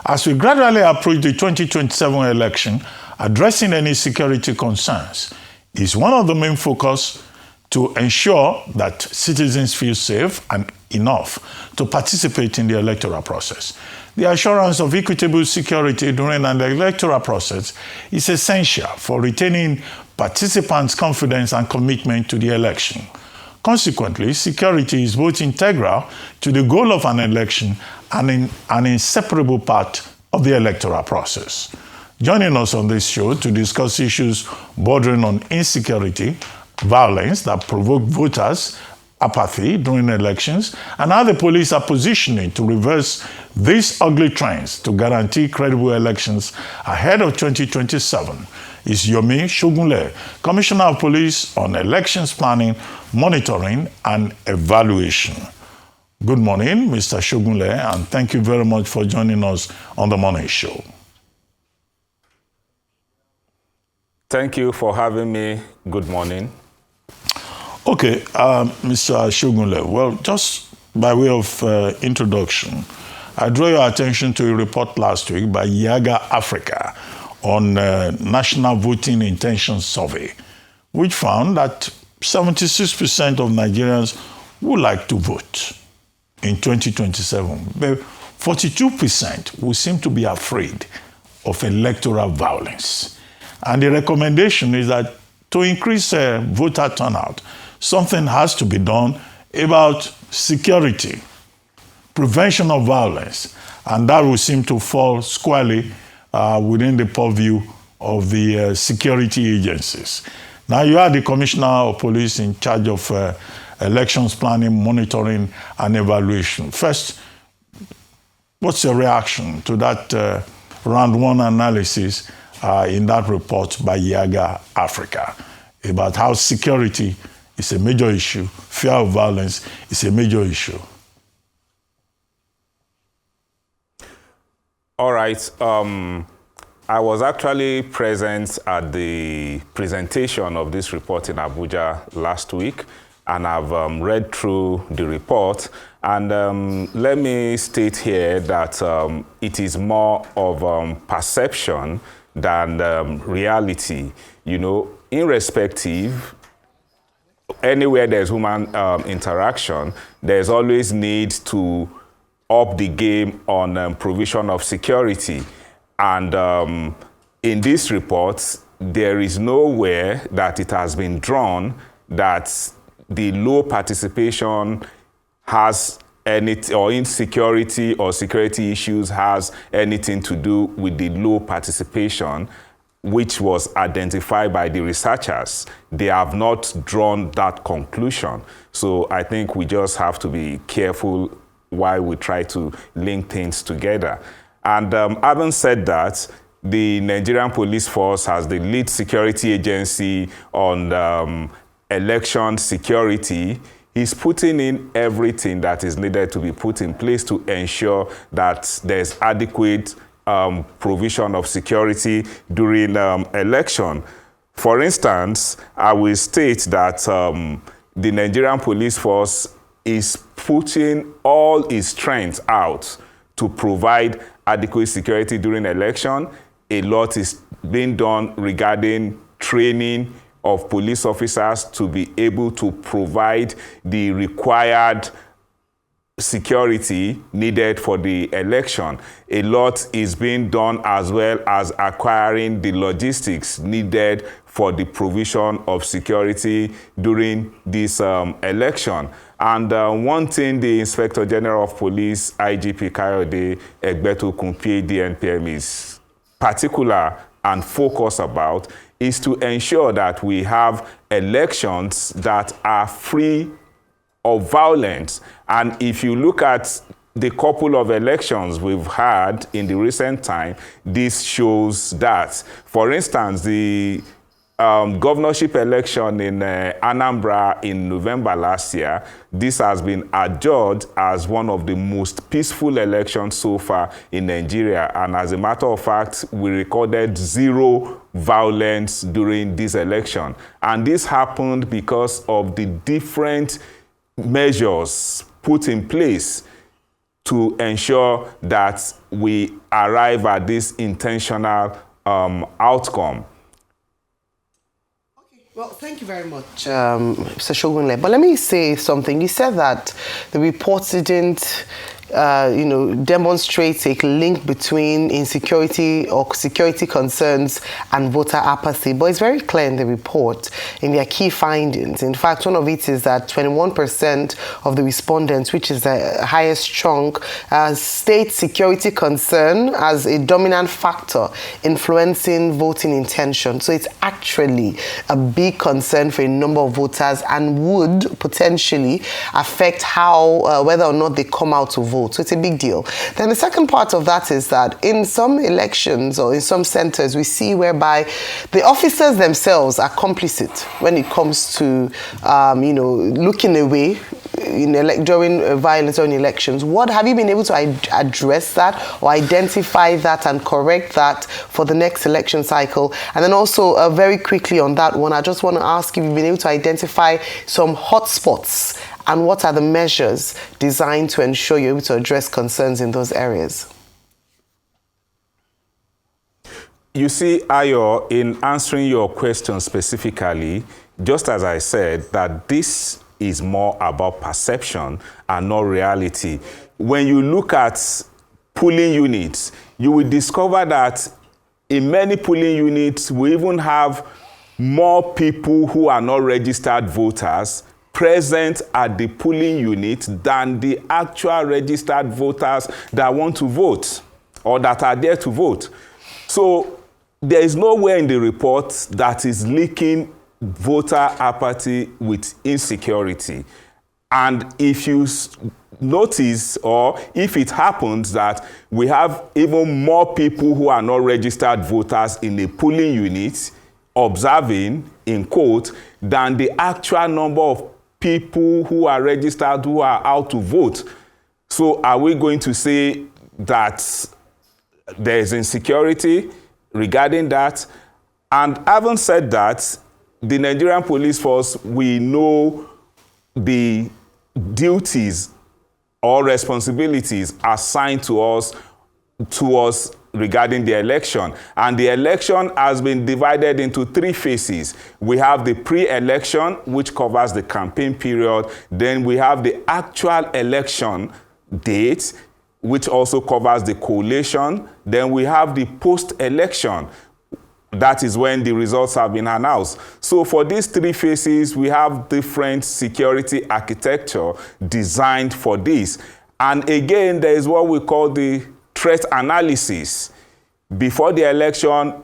As we gradually approach the 2027 election, addressing any security concerns is one of the main focus to ensure that citizens feel safe and enough to participate in the electoral process. The assurance of equitable security during an electoral process is essential for retaining participants' confidence and commitment to the election. Consequently, security is both integral to the goal of an election and an inseparable part of the electoral process. Joining us on this show to discuss issues bordering on insecurity, violence that provoke voters, apathy during elections, and how the police are positioning to reverse these ugly trends to guarantee credible elections ahead of 2027 is Yomi Shogunle, Commissioner of Police on Elections Planning, Monitoring, and Evaluation. Good morning, Mr. Shogunle, and thank you very much for joining us on the morning show. Thank you for having me. Good morning. Okay, Mr. Shogunle, well, just by way of introduction, I draw your attention to a report last week by YIAGA Africa on National Voting Intention Survey, which found that 76% of Nigerians would like to vote in 2027, but 42% will seem to be afraid of electoral violence. And the recommendation is that to increase voter turnout, something has to be done about security, prevention of violence, and that will seem to fall squarely within the purview of the security agencies. Now, you are the Commissioner of Police in charge of elections planning, monitoring, and evaluation. First, what's your reaction to that round one analysis in that report by YIAGA Africa about how security is a major issue, fear of violence is a major issue? All right. I was actually present at the presentation of this report in Abuja last week, and I've read through the report. And let me state here that it is more of perception than reality. You know, irrespective, anywhere there's human interaction, there's always need to up the game on provision of security. And in this report, there is nowhere that it has been drawn that the low participation has anything, or insecurity or security issues has anything to do with the low participation, which was identified by the researchers. They have not drawn that conclusion. So I think we just have to be careful while we try to link things together. And having said that, the Nigerian Police Force, as the lead security agency on election security, is putting in everything that is needed to be put in place to ensure that there's adequate provision of security during election. For instance, I will state that the Nigerian Police Force is putting all its strength out to provide adequate security during election. A lot is being done regarding training of police officers to be able to provide the required security needed for the election. A lot is being done as well as acquiring the logistics needed for the provision of security during this election. And one thing the Inspector General of Police, IGP Kayode Egbetokun, PhD, NPM, is particular and focused about is to ensure that we have elections that are free of violence. And if you look at the couple of elections we've had in the recent time, this shows that. For instance, the governorship election in Anambra in November last year, this has been adjudged as one of the most peaceful elections so far in Nigeria. And as a matter of fact, we recorded zero violence during this election. And this happened because of the different measures put in place to ensure that we arrive at this intentional outcome. Well, thank you very much, Mr. Shogunle. But let me say something. You said that the report didn't, demonstrate a link between insecurity or security concerns and voter apathy. But it's very clear in the report, in their key findings. In fact, one of it is that 21% of the respondents, which is the highest chunk, state security concern as a dominant factor influencing voting intention. So it's actually a big concern for a number of voters and would potentially affect how, whether or not they come out to vote. So it's a big deal. Then the second part of that is that in some elections or in some centers, we see whereby the officers themselves are complicit when it comes to, looking away during violence on elections. What have you been able to address that or identify that and correct that for the next election cycle? And then also very quickly on that one, I just want to ask if you've been able to identify some hotspots and what are the measures designed to ensure you're able to address concerns in those areas? You see, Ayo, in answering your question specifically, just as I said, that this is more about perception and not reality. When you look at polling units, you will discover that in many polling units, we even have more people who are not registered voters present at the polling unit than the actual registered voters that want to vote or that are there to vote. So there is nowhere in the report that is linking voter apathy with insecurity. And if you notice, or if it happens that we have even more people who are not registered voters in a polling unit observing, in quote, than the actual number of people who are registered who are out to vote. So are we going to say that there is insecurity regarding that? And having said that, the Nigerian Police Force, we know the duties or responsibilities assigned to us regarding the election. And the election has been divided into three phases. We have the pre-election, which covers the campaign period. Then we have the actual election date, which also covers the collation. Then we have the post-election. That is when the results have been announced. So for these three phases, we have different security architecture designed for this. And again, there is what we call the threat analysis. Before the election,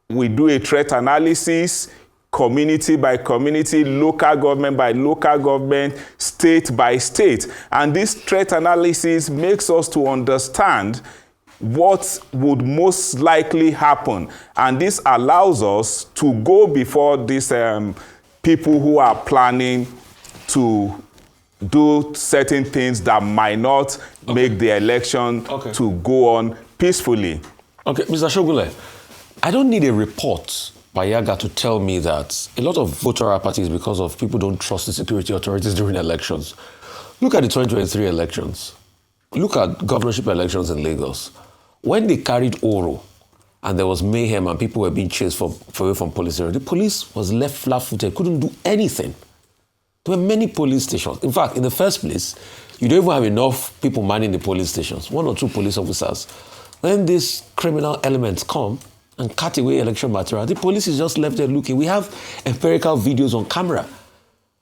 we do a threat analysis, community by community, local government by local government, state by state. And this threat analysis makes us to understand what would most likely happen. And this allows us to go before these people who are planning to do certain things that might not make the election to go on peacefully. Okay, Mr. Shogunle, I don't need a report by YIAGA to tell me that a lot of voter apathy is because of people don't trust the security authorities during elections. Look at the 2023 elections. Look at governorship elections in Lagos. When they carried Oro and there was mayhem and people were being chased away from police area, the police was left flat-footed, couldn't do anything. There were many police stations. In fact, in the first place, you don't even have enough people manning the police stations, 1 or 2 police officers. When these criminal elements come and cut away election material, the police is just left there looking. We have empirical videos on camera.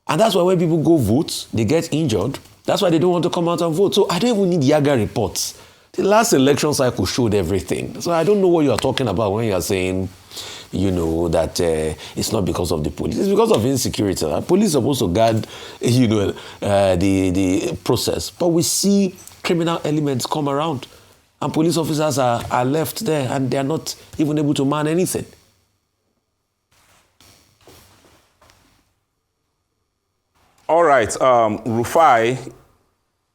And that's why when people go vote, they get injured. That's why they don't want to come out and vote. So I don't even need YIAGA reports. The last election cycle showed everything. So I don't know what you are talking about when you are saying, that it's not because of the police. It's because of insecurity. The police are supposed to guard, the process. But we see criminal elements come around. And police officers are left there and they are not even able to man anything. All right, Rufai,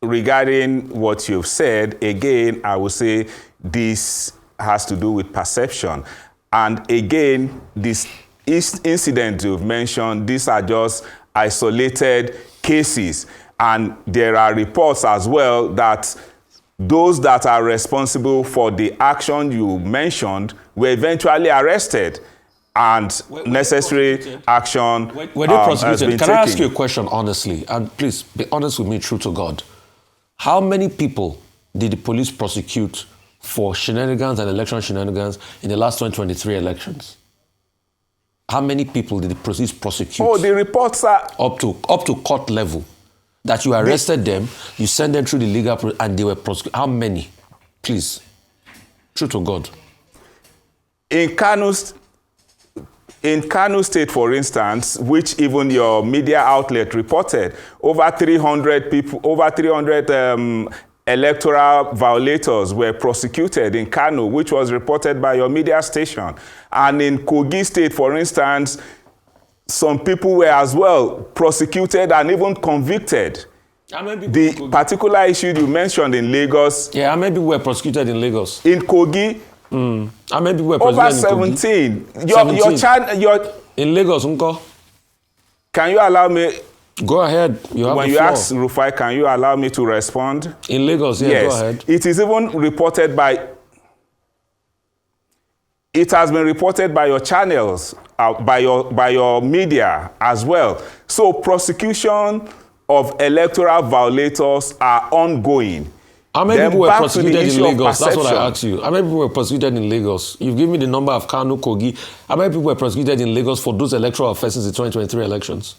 regarding what you've said, again, I would say this has to do with perception. And again, this incident you've mentioned, these are just isolated cases. And there are reports as well that those that are responsible for the action you mentioned were eventually arrested, and necessary action were they prosecuted? has been Can taken. I ask you a question honestly? And please be honest with me, true to God. How many people did the police prosecute for shenanigans and election shenanigans in the last 2023 elections? How many people did the police prosecute? Oh, the reports are up to court level. That you arrested them, you sent them through the legal process, and they were prosecuted. How many? Please. True to God. in Kano State, for instance, which even your media outlet reported, over 300 people, over 300 electoral violators were prosecuted in Kano, which was reported by your media station. And in Kogi State, for instance, some people were as well prosecuted and even convicted. The particular issue you mentioned in Lagos. Yeah, how many people were prosecuted in Lagos? In Kogi, how many people were over prosecuted in 17. Your in Lagos, Unko? Can you allow me? Go ahead. You have when the you floor. ask Rufai, can you allow me to respond? In Lagos, yeah, yes. Go ahead. It is even reported by. It has been reported by your channels, by your media as well. So prosecution of electoral violators are ongoing. How many Then people were back to the prosecuted in issue of Lagos? That's what I perception. asked you. How many people were prosecuted in Lagos? You've given me the number of Kano, Kogi. How many people were prosecuted in Lagos for those electoral offenses in 2023 elections?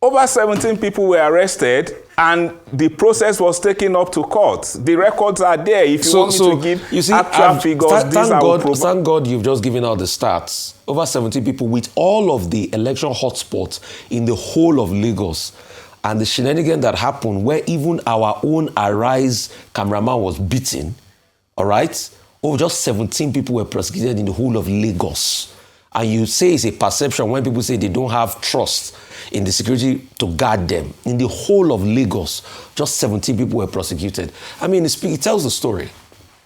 Over 17 people were arrested, and the process was taken up to court. The records are there. If you want me to give actual figures, these I will provide. Thank God you've just given out the stats. Over 17 people with all of the election hotspots in the whole of Lagos. And the shenanigan that happened where even our own Arise cameraman was beaten, all right? Over just 17 people were prosecuted in the whole of Lagos. And you say it's a perception when people say they don't have trust in the security to guard them. In the whole of Lagos, just 17 people were prosecuted. I mean, it tells the story.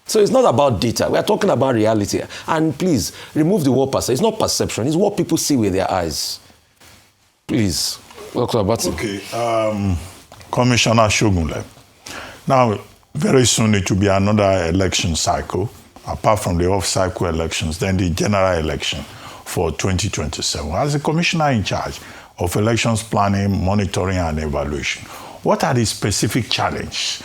So it's not about data. We are talking about reality. And please, remove the word perception. It's not perception. It's what people see with their eyes. Please. Dr. Apathy. Okay. Commissioner Shogunle. Now, very soon it will be another election cycle, apart from the off-cycle elections, then the general election for 2027. As the commissioner in charge of elections planning, monitoring, and evaluation, what are the specific challenges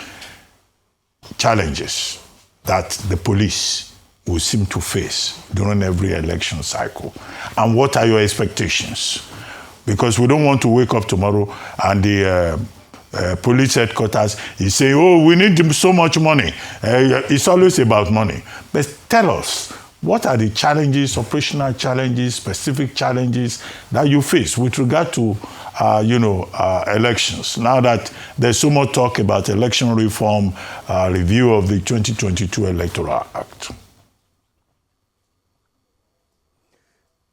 that the police will seem to face during every election cycle? And what are your expectations? Because we don't want to wake up tomorrow and the police headquarters is saying, oh, we need so much money. It's always about money. But tell us, what are the challenges, operational challenges, specific challenges that you face with regard to, elections? Now that there's so much talk about election reform, review of the 2022 Electoral Act.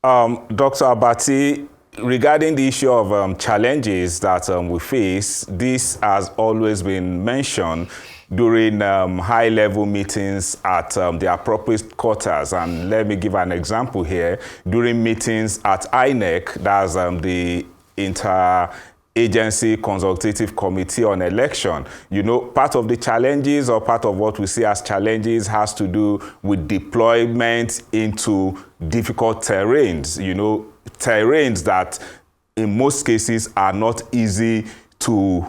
Dr. Apathy, regarding the issue of challenges that we face, this has always been mentioned during high-level meetings at the appropriate quarters. And let me give an example here. During meetings at INEC, that's the Interagency Consultative Committee on Election. You know, part of the challenges or part of what we see as challenges has to do with deployment into difficult terrains, terrains that in most cases are not easy to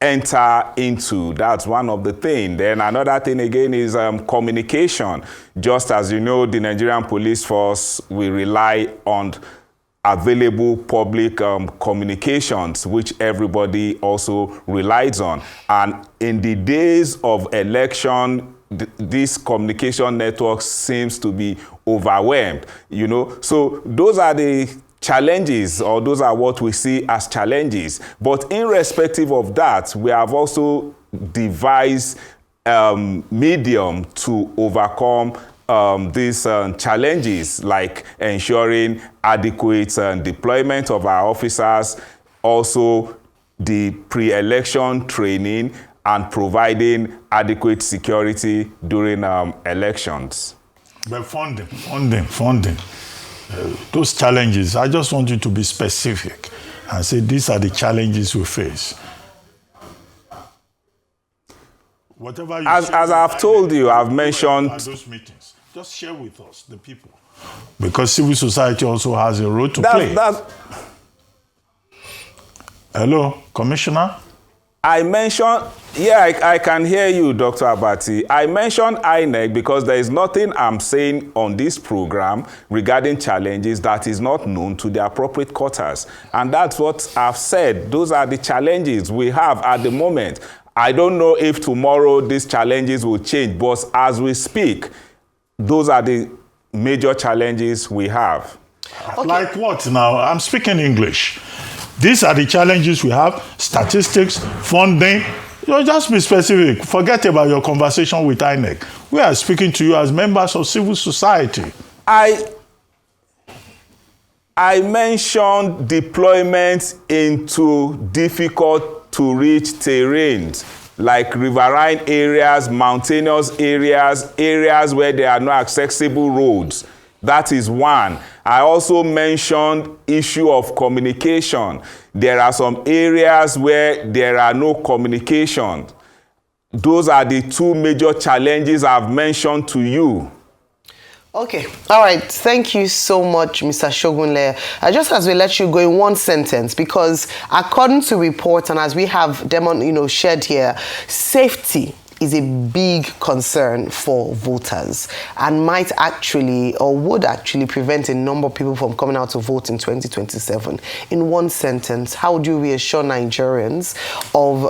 enter into. That's one of the things. Then another thing again is communication. Just as you know, the Nigerian Police Force, we rely on available public communications, which everybody also relies on. And in the days of election, this communication network seems to be overwhelmed, So those are the challenges, or those are what we see as challenges. But irrespective of that, we have also devised medium to overcome these challenges, like ensuring adequate deployment of our officers, also the pre-election training, and providing adequate security during elections. But funding. Those challenges, I just want you to be specific and say these are the challenges we face. Whatever you As share with I've told you, I've at mentioned... those meetings, just share with us, the people. Because civil society also has a role to play. Hello, Commissioner? I mentioned, I can hear you, Dr. Apathy. I mentioned INEC because there is nothing I'm saying on this program regarding challenges that is not known to the appropriate quarters. And that's what I've said. Those are the challenges we have at the moment. I don't know if tomorrow these challenges will change, but as we speak, those are the major challenges we have. Okay. Like what now? I'm speaking English. These are the challenges we have: statistics, funding. Just be specific. Forget about your conversation with INEC. We are speaking to you as members of civil society. I mentioned deployment into difficult to reach terrains like riverine areas, mountainous areas, areas where there are no accessible roads. That is one. I also mentioned issue of communication. There are some areas where there are no communication. Those are the two major challenges I've mentioned to you. Okay. All right. Thank you so much, Mr. Shogunle. Just as we let you go in one sentence, because according to reports and as we have shared here, safety is a big concern for voters and might actually or would actually prevent a number of people from coming out to vote in 2027. In one sentence, how do you reassure Nigerians of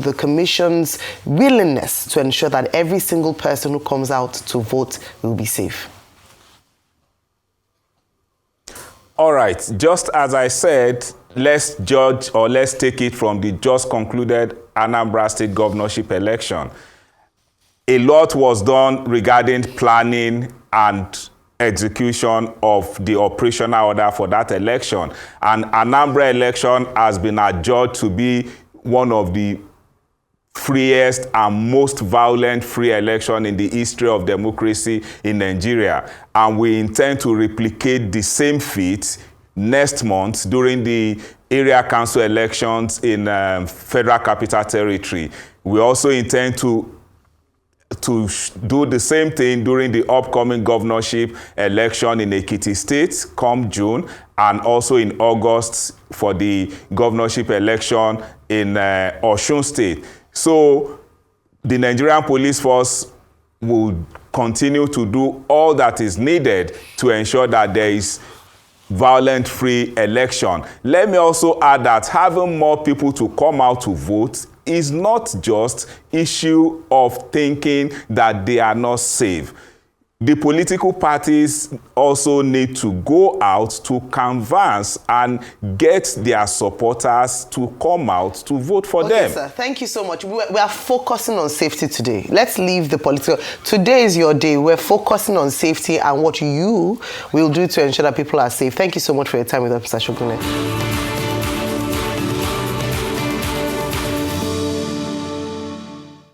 the Commission's willingness to ensure that every single person who comes out to vote will be safe? All right, just as I said, let's judge or let's take it from the just concluded Anambra State governorship election. A lot was done regarding planning and execution of the operational order for that election. And Anambra election has been adjudged to be one of the freest and most violent free election in the history of democracy in Nigeria. And we intend to replicate the same feat next month during the area council elections in Federal Capital Territory. We also intend to do the same thing during the upcoming governorship election in Ekiti State come June, and also in August for the governorship election in Osun State. So the Nigerian Police Force will continue to do all that is needed to ensure that there is violent-free election. Let me also add that having more people to come out to vote is not just issue of thinking that they are not safe. The political parties also need to go out to canvass and get their supporters to come out to vote for them. Sir, thank you so much. We are focusing on safety today. Let's leave the political. Today is your day. We're focusing on safety and what you will do to ensure that people are safe. Thank you so much for your time with us, Mr. Shogunle.